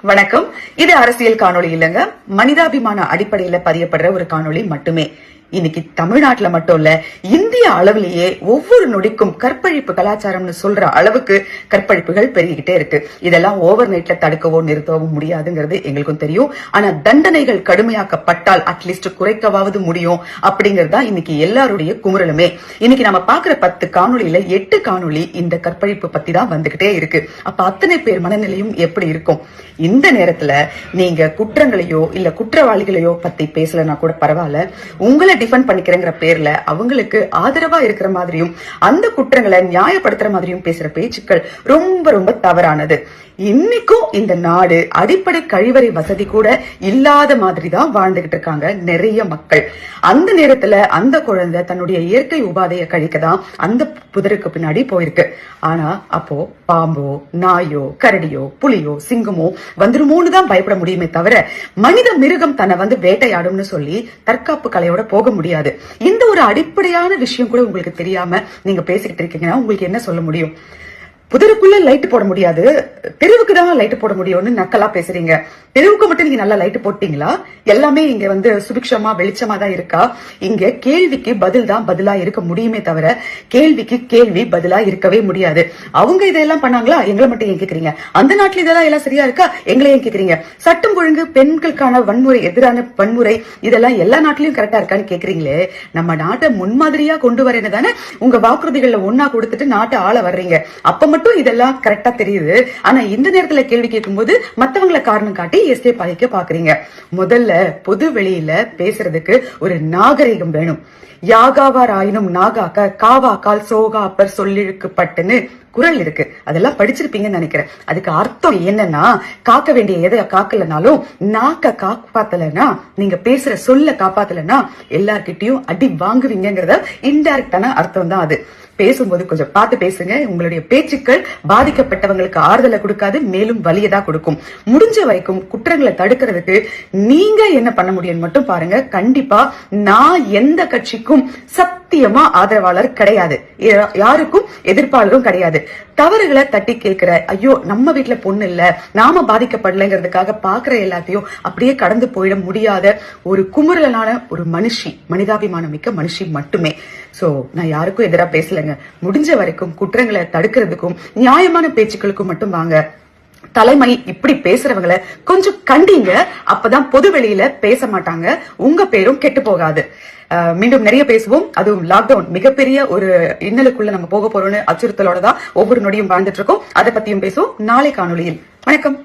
வணக்கம். இது அரசியல் காணொளி இல்லங்க, மனிதாபிமான அடிப்படையில பதியப்படுற ஒரு காணொளி மட்டுமே. இன்னைக்கு தமிழ்நாட்டுல மட்டும் இல்ல, இந்திய அளவிலேயே ஒவ்வொரு நொடிக்கும் கற்பழிப்பு கலாச்சாரம்னு சொல்ற அளவுக்கு கற்பழிப்புகள் பெருகிக்கிட்டே இருக்கு. இதெல்லாம் ஓவர் நைட்ல தடுக்கவோ நிறுத்தவோ முடியாதுங்கிறது எங்களுக்கும் தெரியும். ஆனா தண்டனைகள் கடுமையாக்கப்பட்டால் அட்லீஸ்ட் குறைக்கவாவது முடியும் அப்படிங்கறதா இன்னைக்கு எல்லாருடைய குமுறலுமே. இன்னைக்கு நம்ம பாக்குற 10 காணொளியில 8 காணொளி இந்த கற்பழிப்பு பத்தி தான் வந்துகிட்டே இருக்கு. அப்ப அத்தனை பேர் மனநிலையும் எப்படி இருக்கும்? இந்த நேரத்துல நீங்க குற்றங்களையோ இல்ல குற்றவாளிகளையோ பத்தி பேசலன்னா கூட பரவாயில்ல, உங்களை டிஃபெண்ட் பண்ணிக்கிறேங்கிற பேர்ல அவங்களுக்கு ஆதரவா இருக்கிற மாதிரியும் அந்த குற்றங்களை நியாயப்படுத்துற மாதிரியும் பேசுற பேச்சுக்கள் ரொம்ப ரொம்ப தவறானது. இன்னைக்கும் இந்த நாடு அடிப்படை கழிவறை வசதி கூட இல்லாத மாதிரி தான் வாழ்ந்துகிட்டு இருக்காங்க நிறைய மக்கள். அந்த நேரத்துல அந்த குழந்தை தன்னுடைய இயற்கை உபாதைய கழிக்கதான் அந்த புதருக்கு பின்னாடி போயிருக்கு. ஆனா அப்போ பாம்போ நாயோ கரடியோ புலியோ சிங்கமோ வந்துருமோன்னு தான் பயப்பட முடியுமே தவிர மனித மிருகம் தன்னை வந்து வேட்டையாடும்னு சொல்லி தற்காப்பு கலையோட போக முடியாது. இந்த ஒரு அடிப்படையான விஷயம் கூட உங்களுக்கு தெரியாம நீங்க பேசிக்கிட்டு இருக்கீங்கன்னா உங்களுக்கு என்ன சொல்ல முடியும்? புதருக்குள்ள லைட் போட முடியாது, தெருவுக்கு தான் லைட் போட முடியும்னு நக்கலா பேசுறீங்க. தெருவுக்கு மட்டும் நீங்க நல்லா லைட் போட்டீங்களா? எல்லாமே இங்க வந்து சுபிக்ஷமா வெளிச்சமா தான் இருக்கா? இங்க கேள்விக்கு பதில் தான் பதிலா இருக்க முடியுமே தவிர கேள்விக்கு கேள்வி பதிலா இருக்கவே முடியாது. அவங்க இதெல்லாம் பண்ணாங்களா, எங்களை மட்டும் ஏன் கேக்குறீங்க? அந்த நாட்டுல இதெல்லாம் எல்லாம் சரியா இருக்கா, எங்களை ஏன் கேக்குறீங்க? சட்டம் ஒழுங்கு, பெண்களுக்கான வன்முறை, எதிரான வன்முறை, இதெல்லாம் எல்லா நாட்டிலயும் கரெக்டா இருக்கான்னு கேக்குறீங்களே. நம்ம நாட்டை முன்மாதிரியா கொண்டு வரேன்னு தானே உங்க வாக்குறுதிகள்ல ஒன்னா கொடுத்துட்டு நாட்டை ஆள வர்றீங்க. அப்ப மட்டும் இதெல்லாம் கரெக்டா தெரியுது. ஆனா இந்த நேரத்துல கேள்வி கேட்கும் போது மத்தவங்களை காரணம் காட்டி எஸ்கேப் ஆகிக்க பாக்குறீங்க. முதல்ல பொது வெளியில பேசுறதுக்கு ஒரு நாகரிகம் வேணும். யாகாவார் ஆயினும் நாகாக்க காவாக்கால் சோகா அப்பர் சொல்லிழுக்கப்பட்டுன்னு குரல் இருக்கு. அதெல்லாம் படிச்சிருப்பீங்கன்னு நினைக்கிறேன். அதுக்கு அர்த்தம் என்னன்னா, காக்க வேண்டிய எதை காக்கலனாலும் நாக்க காப்பாத்தலனா, நீங்க பேசுற சொல்ல காப்பாத்தலனா எல்லார்கிட்டயும் அடி வாங்குவீங்கிறத இன்டைரக்டான அர்த்தம் தான் அது. பேசும்போது கொஞ்சம் பார்த்து பேசுங்க. உங்களுடைய பேச்சுக்கள் பாதிக்கப்பட்டவங்களுக்கு ஆறுதலை கொடுக்காது, மேலும் வலியதா கொடுக்கும். முடிஞ்ச வரைக்கும் குற்றங்களை தடுக்கிறதுக்கு நீங்க என்ன பண்ண முடியும் மட்டும் பாருங்க. கண்டிப்பா நான் எந்த கட்சிக்கும் சத்தியமா ஆதரவாளர் கிடையாது, யாருக்கும் எதிர்ப்பாளரும் கிடையாது. தவறுகளை தட்டி கேட்கிற, ஐயோ நம்ம வீட்டுல பொண்ணு இல்ல நாம பாதிக்கப்படலைங்கிறதுக்காக பாக்குற எல்லாத்தையும் அப்படியே கடந்து போயிட முடியாத ஒரு குமுறலான ஒரு மனுஷி, மனிதாபிமானம் மிக்க மனுஷி மட்டுமே. சோ நான் யாருக்கும் எதிராக பேசலைங்க. முடிஞ்ச வரைக்கும் குற்றங்களை தடுக்கிறதுக்கும் நியாயமான பேச்சுக்களுக்கும் மட்டும் வாங்க. தலைமை இப்படி பேசுறவங்களை கொஞ்சம் கண்டிங்க. அப்பதான் பொது வெளியில பேச மாட்டாங்க, உங்க பேரும் கெட்டு போகாது. மீண்டும் நிறைய பேசுவோம். அதுவும் லாக்டவுன் மிகப்பெரிய ஒரு இன்னலுக்குள்ள நம்ம போக போறோம்னு அச்சுறுத்தலோட தான் ஒவ்வொரு நொடியும் வாழ்ந்துட்டு இருக்கோம். அதை பத்தியும் பேசுவோம் நாளை காணொளியில். வணக்கம்.